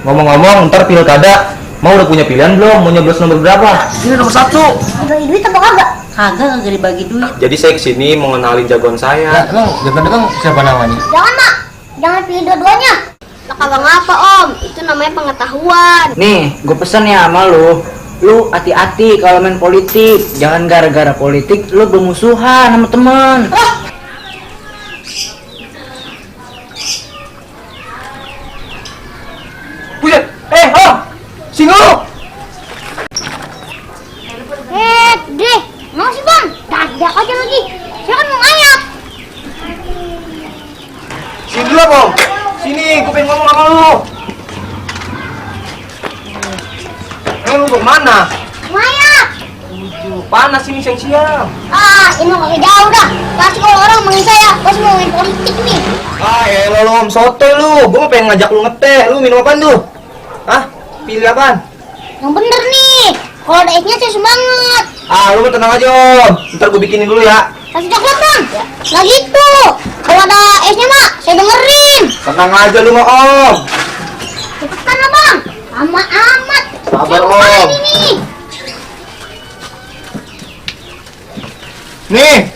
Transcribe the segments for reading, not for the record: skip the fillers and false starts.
Ngomong-ngomong, ntar pilkada mau udah punya pilihan belum? Mau nyoblos nomor berapa? Ini nomor 1. Dibagi duit apa kagak? Kagak dibagi duit. Jadi saya kesini mau ngenalin jagoan saya. Emang jagoan siapa namanya? Jangan mak, jangan pilih dua-duanya. Lah kagak ngapa om, itu namanya pengetahuan. Nih, gue pesen ya sama lu hati-hati kalau main politik. Jangan gara-gara politik lu bermusuhan sama temen. Buset, om, sini lu. Deh, mau sih bang? Dadak aja lagi. Saya kan mau ngayak. Sini dulu, om. Sini, gue pengen ngomong sama lu. Lu mau kemana? Ngayak. Panas ini siang-siang. Ini mah kagak jauh dah. Pasti kalau orang manggil saya, pasti mau main politik nih. Elah lu om, sotoy lu. Gue pengen ngajak lu ngeteh. Lu minum apaan tuh? Hah? Pilih apaan? Yang bener nih. Kalau ada esnya saya semangat. Lu mah tenang aja om. Ntar gue bikinin dulu ya. Kasih coklat bang. Nah gitu. Kalau ada esnya mak, saya dengerin. Tenang aja lu mah om. Cepetan lah bang. Amat. Sabar, Saya mau Om. main ini. Nih,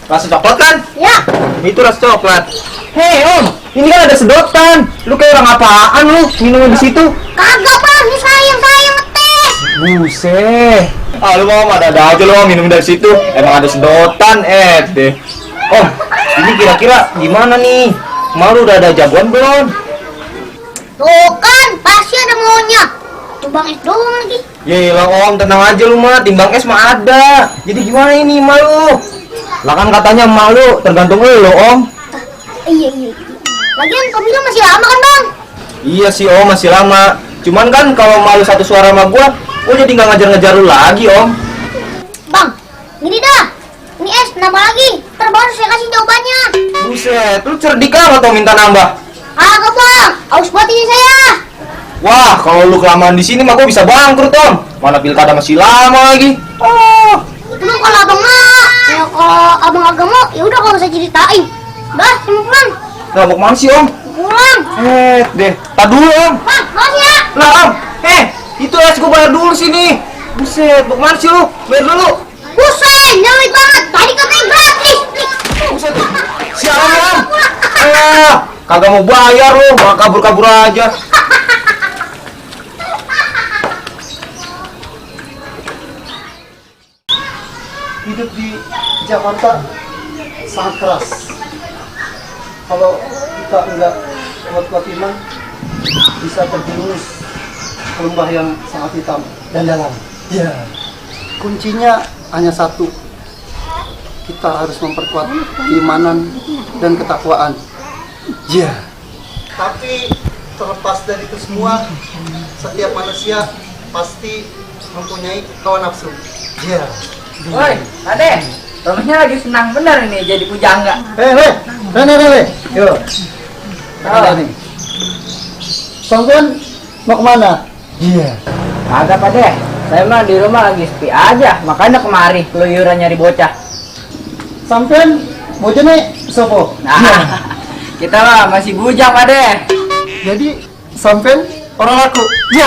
rasa coklat kan? Ya. Itu rasa coklat. Hei om, ini kan ada sedotan. Lu kayak orang apaan lu minum di situ? Kagak bang, ini sayang ngeteh. Buset. Lu mau ada aja lu minum dari situ. Emang ada sedotan, deh. Om, ini kira-kira gimana nih? Malu udah ada jagoan belum? Tuh kan, pasti ada maunya. Tuh bang es doang lagi. Yelah om, tenang aja lu mah, timbang es mah ada. Jadi gimana ini malu? Lah kan katanya malu, tergantung lu om. Iya. Lagian pemilu masih lama kan bang? Iya sih om, masih lama. Cuman kan kalau malu satu suara sama gua jadi nggak ngejar-ngejar lu lagi om. Bang, gini dah. Ini es nambah lagi. Ntar baru saya kasih jawabannya. Buset, lu cerdik amat atau minta nambah? Kagak bang, aus buat ini saya. Wah, kalau lu kelamaan di sini mah gua bisa bangkrut om. Mana pilkada masih lama lagi. Itu mah kalau abang mah. Ya kalau abang agak mau, ya udah kalau saya ceritain. Dah, saya mau pulang. Lah mau kemana sih om? Pulang. Deh, tak dulu om. Bang, makasih ya. Lah om, itu es gua bayar dulu sini. Buset, mau kemana sih lu? Bayar dulu. Buset, nyawit banget. Tadi katanya gratis. Buset, sialan om. Kagak mau bayar lu, malah kabur-kabur aja. Hidup di Jakarta sangat keras. Kalau kita enggak kuat-kuat iman, bisa terjerumus ke lembah yang sangat hitam dan dalam. Ya, kuncinya hanya satu. Kita harus memperkuat keimanan dan ketakwaan. Ya. Tapi terlepas dari itu semua, setiap manusia pasti mempunyai hawa nafsu. Ya. Woi, Ade, Romanya lagi senang bener ini jadi pujangga. Yuk. Ada nih. Sampean mau kemana? Iya. Kagak Pak Deh, saya mah di rumah lagi sepi aja, makanya kemari keluyuran nyari bocah. Sampean bojone sopo? Nah, kita mah masih bujang Pak Deh. Jadi sampean orang laku. Ya.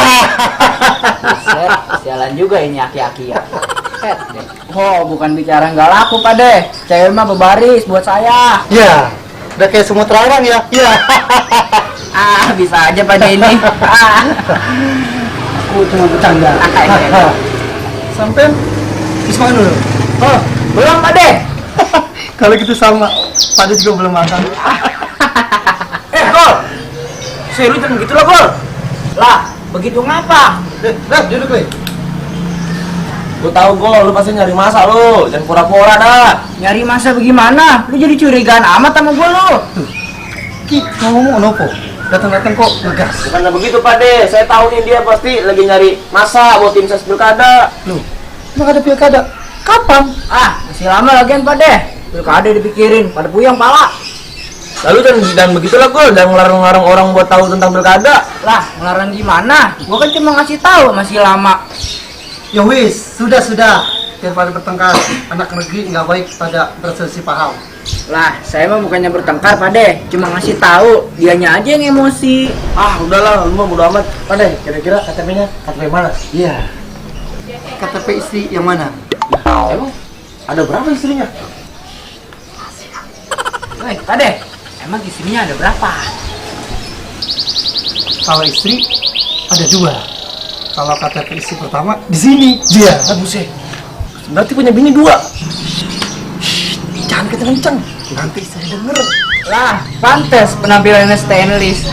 Sialan juga ini aki-aki ya. Oh, bukan bicara nggak laku Pak Deh. Cewek mah berbaris buat saya. Ya. Udah kayak semut rawang ya. Ya. Bisa aja Pak Deh ini. Aku cuma bercanda. Sampean habis makan dulu. Oh, belum Pak Deh. Kalau gitu sama. Pada juga belum makan. Gol. Serius jangan gitu lah, Gol. Lah, begitu ngapa? Duduk nih. Gue tahu Gol, lu pasti nyari masa lu. Jangan pura-pura dah. Nyari masa bagaimana? Lu jadi curigaan amat sama gue lu. Ki, ngomong nopo? Datang-datang kok ngegas. Bukannya begitu, Pak De. Saya tahu nih dia pasti lagi nyari masa buat tim ses pilkada. Loh, emang ada pilkada? Kapan? Masih lama lagian Pak Deh. Pilkada dipikirin, pada puyeng pala. Lalu jangan begitulah Gol, jangan ngelarang-larang orang buat tahu tentang pilkada. Lah, ngelarang gimana? Gua kan cuma ngasih tahu masih lama. Ya wis, sudah. Daripada bertengkar, anak negeri nggak baik pada berselisih paham. Lah, saya mah bukannya bertengkar, Pak De. Cuma ngasih tahu, dianya aja yang emosi. Ah, udahlah, lu mah bodo amat. Pandai, kira-kira KTP-nya KTP mana? Iya. KTP istri yang mana? Emang ada berapa istrinya? Woi, Pak De, emang istrinya ada berapa? Kalau istri ada 2. Kalau KTP istri pertama di sini. Iya. Buset. Berarti punya bini 2. Jangan kenceng-kenceng, nanti saya denger. Lah, pantes penampilannya stainless.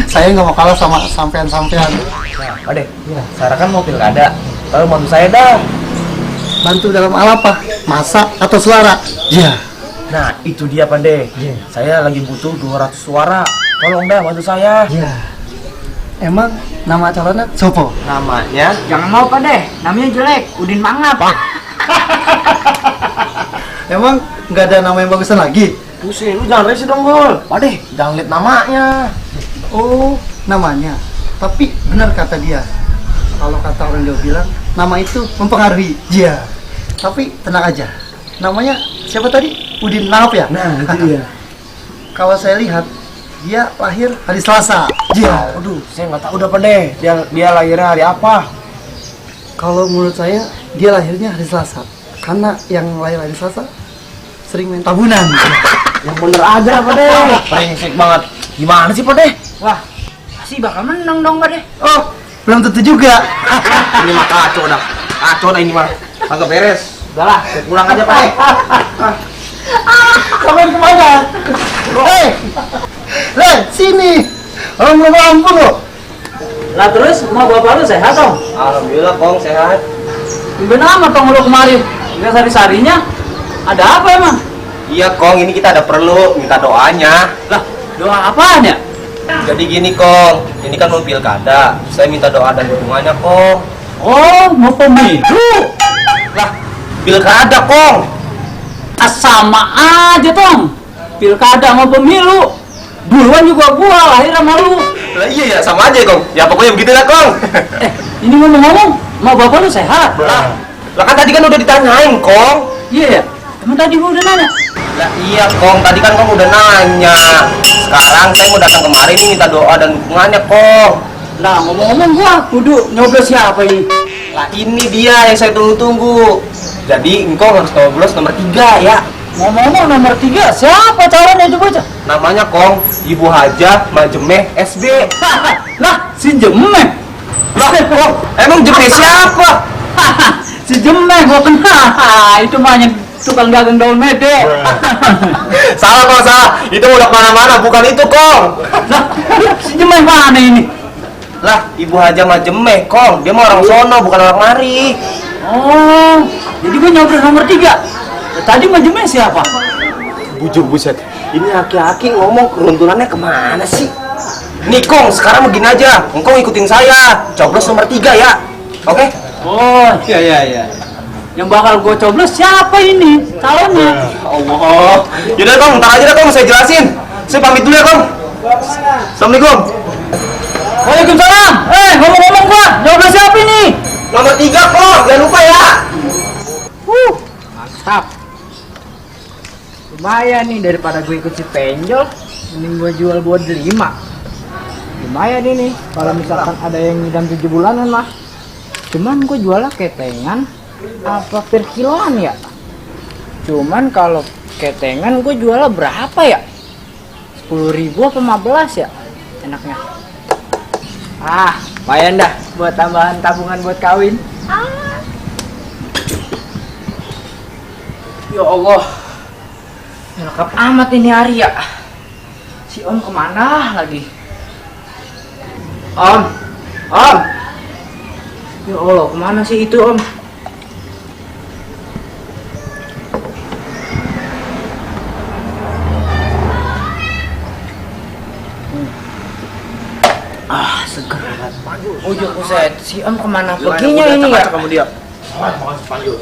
Saya nggak mau kalah sama sampean-sampean. Pak De, Sarah kan mau pilkada. Lalu bantu saya dah. Bantu dalam hal apa? Masak atau suara? Iya. Nah, itu dia Pak De. Saya lagi butuh 200 suara. Tolong dah bantu saya. Iya. Emang nama calonnya Sopo? Namanya Jangan mau, Pak De, namanya jelek, Udin Mangap. Emang nggak ada nama yang bagusan lagi? Pusing, lu jangan rese dong, Gol. Pak De, jangan lihat namanya. Oh, namanya. Tapi benar kata dia. Kalau kata orang Jawa bilang, nama itu mempengaruhi. Iya. Tapi tenang aja. Namanya siapa tadi? Udin Mangap ya? Nah, itu dia. Kalau saya lihat, dia lahir hari Selasa. Iya. Aduh, saya nggak tahu dah Pak De. Dia lahirnya hari apa? Kalau menurut saya, dia lahirnya hari Selasa. Karena yang lahir hari Selasa sering main tabunan. Yang bener aja Pak De. Brengsek banget. Gimana sih Pak De? Wah, pasti bakal menang dong, Pak De. Oh, belum tentu juga. Ini mah kacau dah. Kacau dah ini mah. Kagak beres. Udahlah, saya pulang aja Pak De. Kalian kemana? Sini. Orang belum ampun lo. Lah terus, mau bapak lu sehat dong? Alhamdulillah Kong sehat. Tumben amat dong lu kemarin. Enggak sari-sarinya. Ada apa emang? Iya Kong, ini kita ada perlu minta doanya. Lah, doa apaan ya? Jadi gini Kong, ini kan mau pilkada. Saya minta doa dan dukungannya Kong. Oh, mau pemilu. Lah, pilkada Kong. Ah, sama aja dong. Pilkada mau pemilu. Duluan juga gua lahir sama lu. Lah iya ya, sama aja Kong. Ya pokoknya begitu lah Kong. Ini ngomong-ngomong, mau bapak lu sehat? Lah kan tadi kan udah ditanyain Kong. Iya ya. Emang tadi gua udah nanya. Lah iya Kong, tadi kan Kong udah nanya. Sekarang saya mau datang kemari nih minta doa dan dukungannya Kong. Lah ngomong-ngomong gua kudu nyoblos siapa ini? Lah ini dia yang saya tunggu-tunggu. Jadi engkau harus nyoblos nomor 3 ya. Ngomong-ngomong nomor 3, siapa calonnya itu bocah? Namanya Kong Ibu Hajah Majemeh SB. Lah, si Jemeh. Lah Kong, emang Jemeh siapa? Si Jemeh gua kenal. Itu mah yang tukang dagang daun mede. Salah Kong, salah. Itu udah kemana-mana, bukan itu Kong. Lah, si Jemeh mana ini? Lah, Ibu Hajah Majemeh Kong. Dia mah orang sono, bukan orang mari. Oh, jadi gua nyoblos nomor 3. Tadi mah Jemeh siapa? Bujuk buset. Ini aki-aki ngomong keruntunannya kemana sih? Nih Kong, sekarang begini aja. Engkau ikutin saya. Coblos nomor 3 ya. Oke? Oh, iya. Yang bakal gua coblos siapa ini? Calonnya. Allah. Yaudah Kong, ntar aja dah Kong, saya jelasin. Saya pamit dulu ya Kong. Assalamualaikum. Waalaikumsalam. Ngomong-ngomong gua, coblos siapa ini? Nomor 3 Kong, jangan lupa ya. Mantap. Lumayan nih daripada gue ikut si penjol, mending gue jual buat 5. Lumayan ini kalau misalkan ada yang ngidam 7 bulanan mah. Cuman gue jualnya ketengan apa per kiloan ya? Cuman kalau ketengan gue jualnya berapa ya? 10.000 apa 15 ya? Enaknya. Lumayan dah buat tambahan tabungan buat kawin. Ya Allah, lengkap amat ini hari ya. Si Om kemana lagi? Om. Ya Allah, kemana sih itu Om? Seger. Ujuk buset, si Om kemana perginya ini ya? Kamu dia. Makasih Panjul.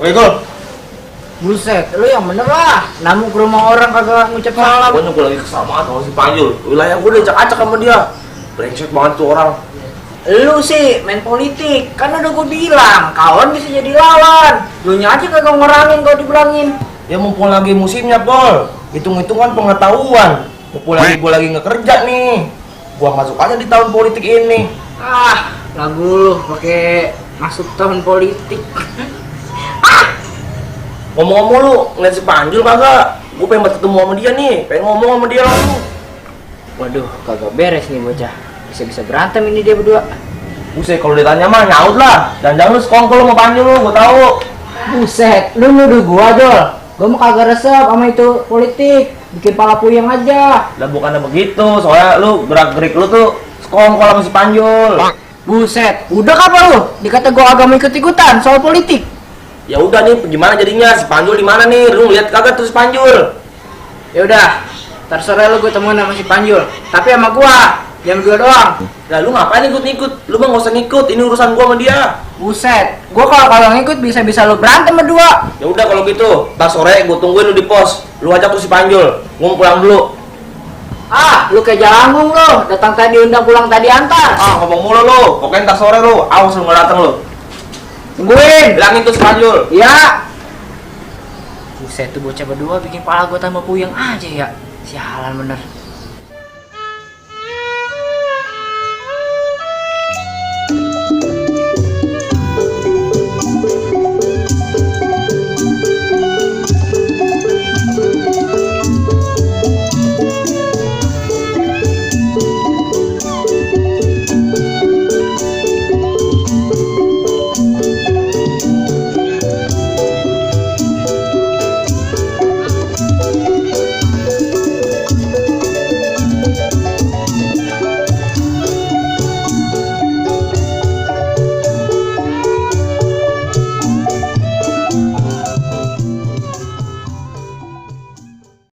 Oke, Gol. Buset, lu yang bener lah. Namu ke rumah orang kagak ngucap salam. Gue lagi kesal banget sama si Panjul. Wilayah gue udah acak-acak sama dia. Brengsek banget tuh orang. Lu sih main politik, kan udah gue bilang kawan bisa jadi lawan. Lu nya aja kagak ngurangin kalau dibilangin. Ya mumpung lagi musimnya, Pol. Hitung-hitungan pengetahuan. Mumpung lagi gue lagi ngekerja nih. Gua masuk aja di tahun politik ini. Ah, lagu lu pakai masuk tahun politik. Ngomong-ngomong lu, ngeliat si Panjul kagak? Gue pengen banget ketemu sama dia nih. Pengen ngomong sama dia langsung. Waduh, kagak beres nih bocah. Bisa-bisa berantem ini dia berdua. Buset, kalau ditanya mah nyaut lah. Jangan-jangan lu sekongkol sama Panjul lu, gua tahu. Buset, lu nuduh gua, Jol. Gua mau kagak resep sama itu politik. Bikin pala puyeng aja. Lah bukannya begitu, soalnya lu gerak-gerik lu tuh sekongkol sama si Panjul. Buset, udah apa lu? Dikata gua agak mau ikut-ikutan soal politik. Ya udah nih, gimana jadinya? Si Panjul di mana nih? Lu lihat kagak tuh si Panjul? Ya udah, ntar sore lu gue temuin sama si Panjul. Tapi sama gua, jangan gua doang. Lah lu ngapain ikut-ikut? Lu mah nggak usah ngikut, ini urusan gua sama dia. Buset, gua kalau ngikut bisa-bisa lu berantem berdua. Ya udah kalau gitu, ntar sore gua tungguin lu di pos. Lu ajak tuh si Panjul, gua mau pulang dulu. Ah, lu kayak jalangung lu, datang tadi undang pulang tadi antar. Ah, ngomong mulu lu, pokoknya ntar sore lu, awas lu nggak dateng lu. Tungguin. Bilangin tuh si Panjul. Iya. Buset tuh bocah berdua bikin pala gua tambah puyeng aja ya. Sialan bener.